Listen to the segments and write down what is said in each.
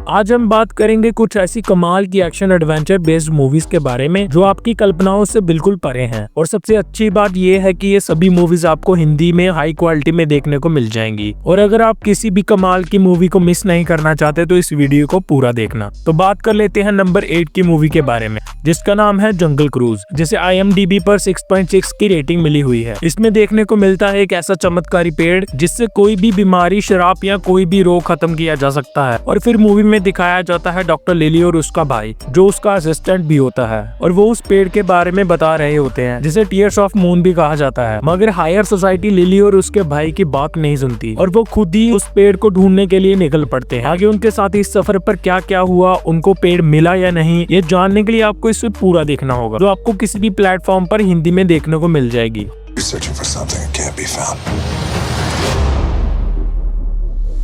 आज हम बात करेंगे कुछ ऐसी कमाल की एक्शन एडवेंचर बेस्ड मूवीज के बारे में जो आपकी कल्पनाओं से बिल्कुल परे हैं। और सबसे अच्छी बात यह है कि ये सभी मूवीज आपको हिंदी में हाई क्वालिटी में देखने को मिल जाएंगी। और अगर आप किसी भी कमाल की मूवी को मिस नहीं करना चाहते तो इस वीडियो को पूरा देखना। तो बात कर लेते हैं नंबर 8 की मूवी के बारे में, जिसका नाम है जंगल क्रूज, जिसे IMDb पर 6.6 की रेटिंग मिली हुई है। इसमें देखने को मिलता है एक ऐसा चमत्कारी पेड़ जिससे कोई भी बीमारी, शराब या कोई भी रोग खत्म किया जा सकता है। और फिर मूवी में दिखाया जाता है डॉक्टर लिली और उसका भाई जो उसका असिस्टेंट भी होता है, और वो उस पेड़ के बारे में बता रहे होते हैं जिसे टीयर्स ऑफ मून भी कहा जाता है। मगर हायर सोसाइटी लिली और उसके भाई की बात नहीं सुनती और वो खुद ही उस पेड़ को ढूंढने के लिए निकल पड़ते हैं। आगे उनके साथ इस सफर पर क्या क्या हुआ, उनको पेड़ मिला या नहीं, ये जानने के लिए आपको इसे पूरा देखना होगा, जो आपको किसी भी प्लेटफॉर्म पर हिंदी में देखने को मिल जाएगी।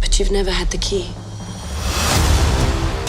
But you've never had the key.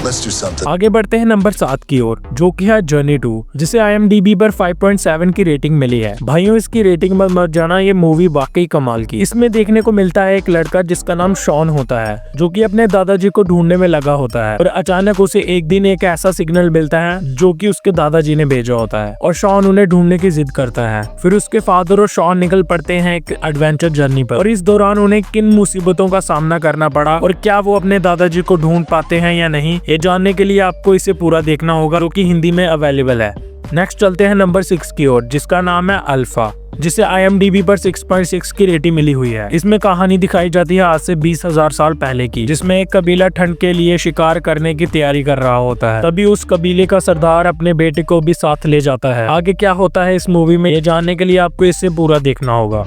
Let's do something. आगे बढ़ते हैं नंबर 7 की ओर, जो कि है जर्नी 2, जिसे IMDb पर 5.7 की रेटिंग मिली है। भाइयों, इसकी रेटिंग में मत जाना, ये मूवी वाकई कमाल की। इसमें देखने को मिलता है एक लड़का जिसका नाम शॉन होता है, जो कि अपने दादाजी को ढूंढने में लगा होता है। और अचानक उसे एक दिन एक ऐसा सिग्नल मिलता है जो कि उसके दादाजी ने भेजा होता है, और शॉन उन्हें ढूंढने की जिद करता है। फिर उसके फादर और शॉन निकल पड़ते हैं एक एडवेंचर जर्नी पर, और इस दौरान उन्हें किन मुसीबतों का सामना करना पड़ा और क्या वो अपने दादाजी को ढूंढ पाते हैं या नहीं, ये जानने के लिए आपको इसे पूरा देखना होगा, जो कि हिंदी में अवेलेबल है। नेक्स्ट चलते हैं नंबर 6 की ओर, जिसका नाम है अल्फा, जिसे IMDb पर 6.6 की रेटिंग मिली हुई है। इसमें कहानी दिखाई जाती है आज से 20,000 साल पहले की, जिसमें एक कबीला ठंड के लिए शिकार करने की तैयारी कर रहा होता है। तभी उस कबीले का सरदार अपने बेटे को भी साथ ले जाता है। आगे क्या होता है इस मूवी में, ये जानने के लिए आपको इसे पूरा देखना होगा।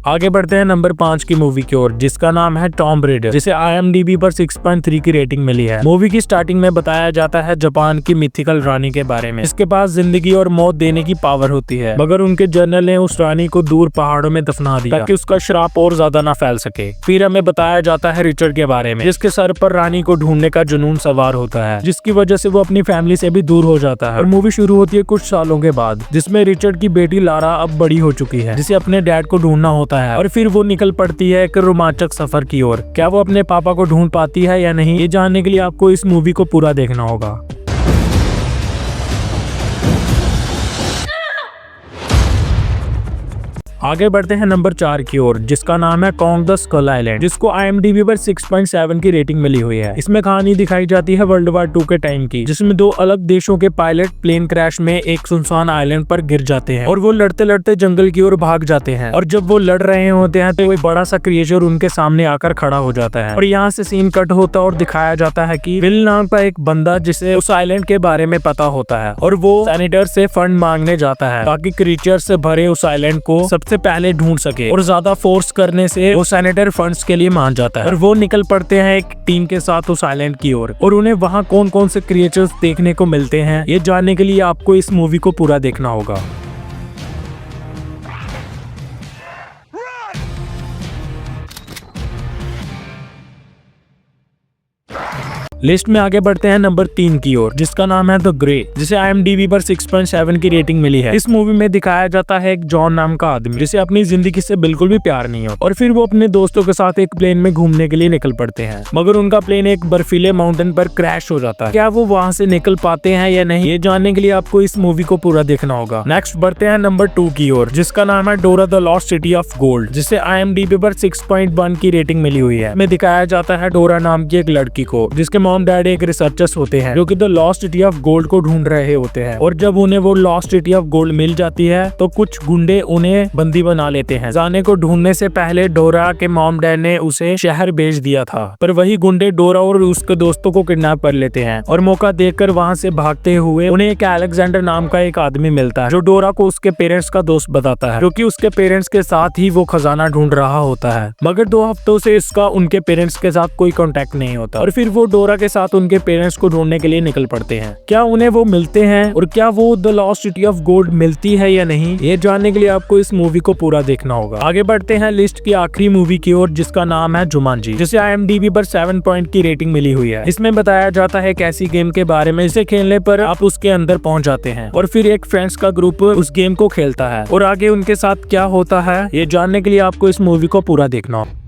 आगे बढ़ते हैं नंबर 5 की मूवी की ओर, जिसका नाम है टॉम रेडर, जिसे IMDb पर 6.3 की रेटिंग मिली है। मूवी की स्टार्टिंग में बताया जाता है जापान की मिथिकल रानी के बारे में। इसके पास जिंदगी और मौत देने की पावर होती है, मगर उनके जनरल ने उस रानी को दूर पहाड़ों में दफना दिया ताकि उसका श्राप और ज्यादा ना फैल सके। फिर हमें बताया जाता है रिचर्ड के बारे में, जिसके सर पर रानी को ढूंढने का जुनून सवार होता है, जिसकी वजह से वो अपनी फैमिली से भी दूर हो जाता है। और मूवी शुरू होती है कुछ सालों के बाद, जिसमें रिचर्ड की बेटी लारा अब बड़ी हो चुकी है, जिसे अपने डैड को ढूंढना होता है। और फिर वो निकल पड़ती है एक रोमांचक सफर की ओर। क्या वो अपने पापा को ढूंढ पाती है या नहीं, ये जानने के लिए आपको इस मूवी को पूरा देखना होगा। आगे बढ़ते हैं नंबर 4 की ओर, जिसका नाम है कॉन्ग द स्कल आइलैंड, जिसको IMDb पर 6.7 की रेटिंग मिली हुई है। इसमें कहानी दिखाई जाती है वर्ल्ड वार 2 के टाइम की, जिसमें 2 अलग देशों के पायलट प्लेन क्रैश में एक सुनसान आइलैंड पर गिर जाते हैं, और वो लड़ते लड़ते जंगल की ओर भाग जाते हैं। और जब वो लड़ रहे होते हैं तो कोई बड़ा सा क्रिएचर उनके सामने आकर खड़ा हो जाता है। और यहाँ से सीन कट होता है और दिखाया जाता है कि विल नाम का एक बंदा, जिसे उस आइलैंड के बारे में पता होता है, और वो सेनेटर से फंड मांगने जाता है ताकि क्रिएचर से भरे उस आइलैंड को सबसे पहले ढूंढ सके। और ज्यादा फोर्स करने से वो सेनेटर फंड्स के लिए मान जाता है, और वो निकल पड़ते हैं एक टीम के साथ उस आइलैंड की ओर। और उन्हें वहाँ कौन कौन से क्रिएचर्स देखने को मिलते हैं, ये जानने के लिए आपको इस मूवी को पूरा देखना होगा। लिस्ट में आगे बढ़ते हैं नंबर 3 की ओर, जिसका नाम है द ग्रे, जिसे IMDb पर 6.7 की रेटिंग मिली है। इस मूवी में दिखाया जाता है एक जॉन नाम का आदमी, जिसे अपनी जिंदगी से बिल्कुल भी प्यार नहीं हो, और फिर वो अपने दोस्तों के साथ एक प्लेन में घूमने के लिए निकल पड़ते हैं। मगर उनका प्लेन एक बर्फीले माउंटेन पर क्रैश हो जाता है। क्या वो वहाँ से निकल पाते हैं या नहीं, ये जानने के लिए आपको इस मूवी को पूरा देखना होगा। नेक्स्ट बढ़ते हैं नंबर 2 की ओर, जिसका नाम है Dora the lost city of gold, जिसे IMDb पर 6.1 की रेटिंग मिली हुई है। में दिखाया जाता है डोरा नाम की एक लड़की को, जिसके मॉम डैड एक रिसर्चर्स होते हैं जो कि the lost city of gold को ढूंढ रहे होते हैं। और जब उन्हें वो लॉस्ट सिटी ऑफ गोल्ड मिल जाती है तो कुछ गुंडे उन्हें बंदी बना लेते हैं। जाने को ढूंढने से पहले डोरा के मॉम डैड ने उसे शहर भेज दिया था, पर वही गुंडे डोरा और उसके दोस्तों को किडनैप कर लेते हैं। और मौका देखकर वहाँ से भागते हुए उन्हें एक अलेक्जेंडर नाम का एक आदमी मिलता है, जो डोरा को उसके पेरेंट्स का दोस्त बताता है, जो कि उसके पेरेंट्स के साथ ही वो खजाना ढूंढ रहा होता है। मगर 2 हफ्तों से इसका उनके पेरेंट्स के साथ कोई कॉन्टेक्ट नहीं होता। और फिर वो डोरा के साथ उनके पेरेंट्स को ढूंढने के लिए निकल पड़ते हैं। क्या उन्हें वो मिलते हैं और क्या वो the lost city of gold मिलती है या नहीं, ये जानने के लिए आपको इस मूवी को पूरा देखना होगा। आगे बढ़ते हैं लिस्ट की आखिरी मूवी की ओर, जिसका नाम है जुमांजी, जिसे IMDb पर 7 पॉइंट की रेटिंग मिली हुई है। इसमें बताया जाता है एक ऐसी गेम के बारे में जिसे खेलने पर आप उसके अंदर पहुंच जाते हैं और फिर एक फ्रेंड्स का ग्रुप उस गेम को खेलता है और आगे उनके साथ क्या होता है, ये जानने के लिए आपको इस मूवी को पूरा देखना होगा।